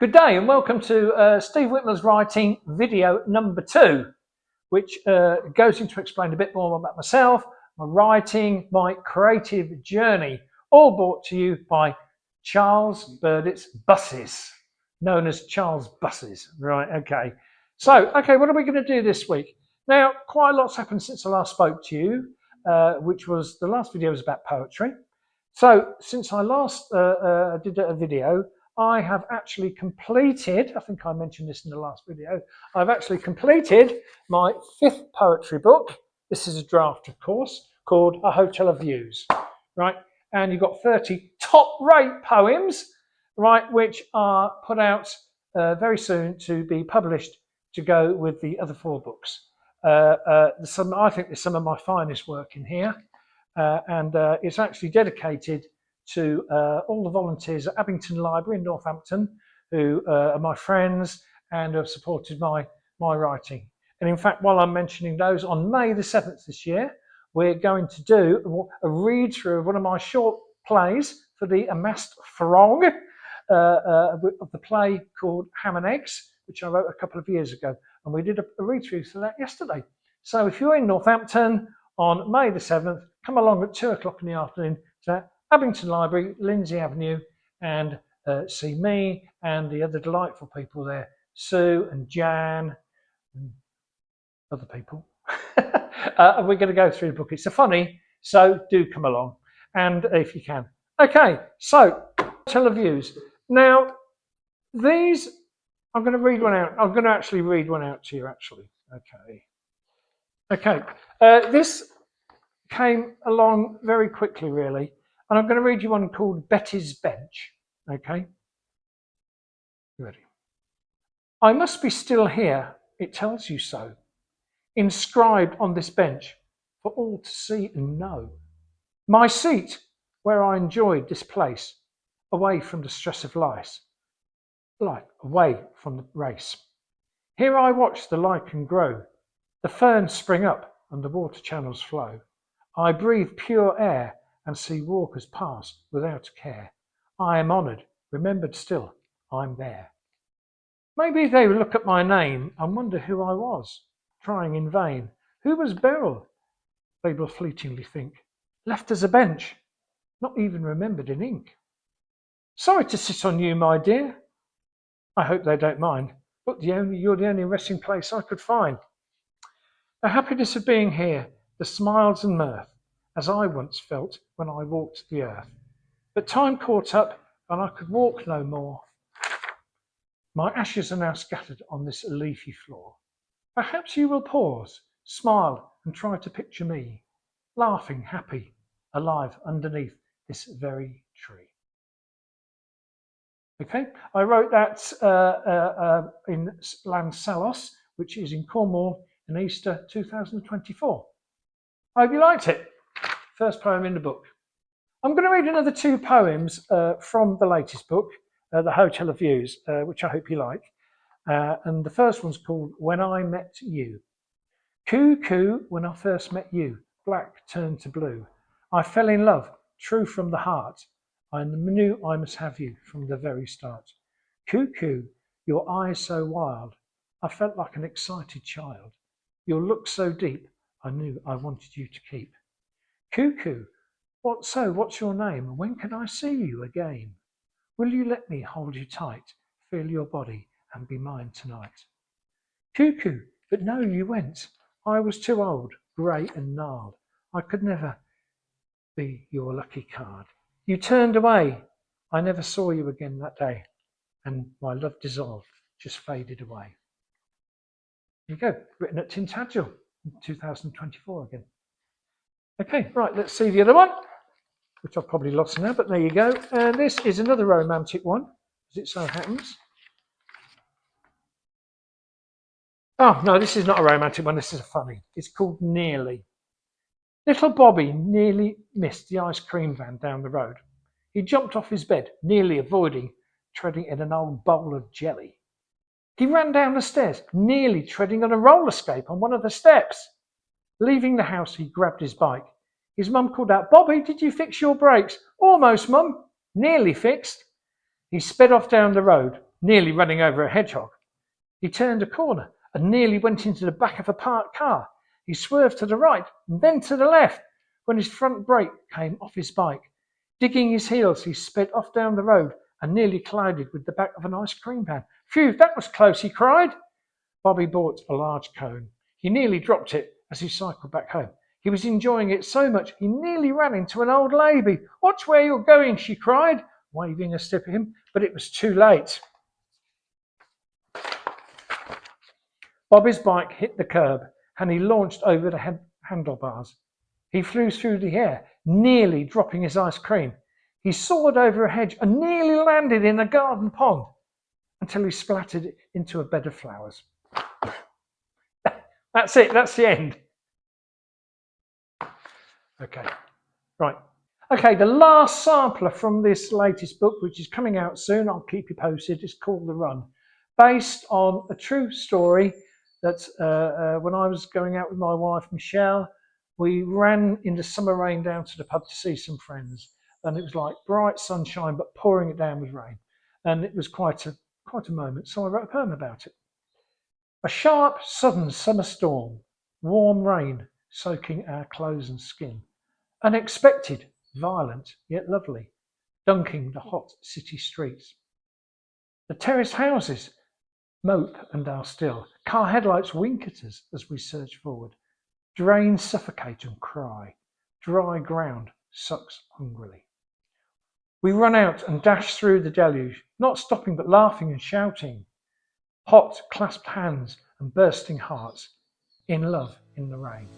Good day and welcome to Steve Whitmer's writing video number 2, which goes into explain a bit more about myself, my writing, my creative journey, all brought to you by Charles Burdett's Buses, known as Charles Buses. Right, okay. So, what are we going to do this week? Now, quite a lot's happened since I last spoke to you, which was the last video was about poetry. So, since I last did a video, I have actually completed, I think I mentioned this in the last video, I've actually completed my 5th poetry book. This is a draft, of course, called A Hotel of Views, right? And you've got 30 top-rate poems, right, which are put out very soon to be published to go with the other 4 books. I think there's some of my finest work in here, and it's actually dedicated to all the volunteers at Abington Library in Northampton who are my friends and have supported my writing. And in fact, while I'm mentioning those, on May the 7th this year, we're going to do a read through of one of my short plays for the amassed throng of the play called Ham and Eggs, which I wrote a couple of years ago. And we did a read through for that yesterday. So if you're in Northampton on May the 7th, come along at 2 o'clock in the afternoon to Abington Library, Lindsay Avenue, and see me and the other delightful people there, Sue and Jan and other people. We're going to go through the book. It's a funny, so do come along, and if you can. Okay, so Televiews. Now, these, I'm going to read one out. I'm going to actually read one out to you, actually. Okay. This came along very quickly, really. And I'm going to read you one called Betty's Bench. Okay? You ready? I must be still here, it tells you so. Inscribed on this bench for all to see and know. My seat, where I enjoyed this place, away from the stress of life, away from the race. Here I watch the lichen grow, the ferns spring up and the water channels flow. I breathe pure air and see walkers pass without a care. I am honoured, remembered still, I'm there. Maybe they look at my name and wonder who I was, trying in vain. Who was Beryl? They will fleetingly think. Left as a bench, not even remembered in ink. Sorry to sit on you, my dear. I hope they don't mind, but you're the only resting place I could find. The happiness of being here, the smiles and mirth, as I once felt when I walked the earth. But time caught up and I could walk no more. My ashes are now scattered on this leafy floor. Perhaps you will pause, smile and try to picture me, laughing, happy, alive underneath this very tree. Okay, I wrote that in Lansalos, which is in Cornwall, in Easter 2024. I hope you liked it. First poem in the book. I'm going to read another 2 poems from the latest book, The Hotel of Views, which I hope you like. And the first one's called When I Met You. Coo, coo, when I first met you, black turned to blue. I fell in love, true from the heart. I knew I must have you from the very start. Coo, coo, your eyes so wild. I felt like an excited child. Your look so deep, I knew I wanted you to keep. Cuckoo, what's your name, and when can I see you again? Will you let me hold you tight, feel your body, and be mine tonight? Cuckoo, but no, you went. I was too old, grey and gnarled. I could never be your lucky card. You turned away. I never saw you again that day, and my love dissolved, just faded away. There you go, written at Tintagel in 2024 again. Okay, right, let's see the other one, which I've probably lost now, but there you go. And this is another romantic one, as it so happens. Oh, no, this is not a romantic one, this is a funny. It's called Nearly. Little Bobby nearly missed the ice cream van down the road. He jumped off his bed, nearly avoiding treading in an old bowl of jelly. He ran down the stairs, nearly treading on a roller skate on one of the steps. Leaving the house, he grabbed his bike. His mum called out, Bobby, did you fix your brakes? Almost, Mum. Nearly fixed. He sped off down the road, nearly running over a hedgehog. He turned a corner and nearly went into the back of a parked car. He swerved to the right and then to the left when his front brake came off his bike. Digging his heels, he sped off down the road and nearly collided with the back of an ice cream van. Phew, that was close, he cried. Bobby bought a large cone. He nearly dropped it as he cycled back home. He was enjoying it so much he nearly ran into an old lady. Watch where you're going, she cried, waving a stick at him, but it was too late. Bobby's bike hit the curb and he launched over the handlebars. He flew through the air, nearly dropping his ice cream. He soared over a hedge and nearly landed in a garden pond until he splattered into a bed of flowers. That's it, that's the end. Okay, right. Okay, the last sampler from this latest book, which is coming out soon, I'll keep you posted, is called The Run, based on a true story that when I was going out with my wife, Michelle, we ran in the summer rain down to the pub to see some friends. And it was like bright sunshine, but pouring it down with rain. And it was quite a moment. So I wrote a poem about it. A sharp, sudden summer storm, warm rain soaking our clothes and skin. Unexpected, violent, yet lovely, dunking the hot city streets. The terraced houses mope and are still. Car headlights wink at us as we surge forward. Drains suffocate and cry. Dry ground sucks hungrily. We run out and dash through the deluge, not stopping but laughing and shouting. Hot clasped hands and bursting hearts, in love in the rain.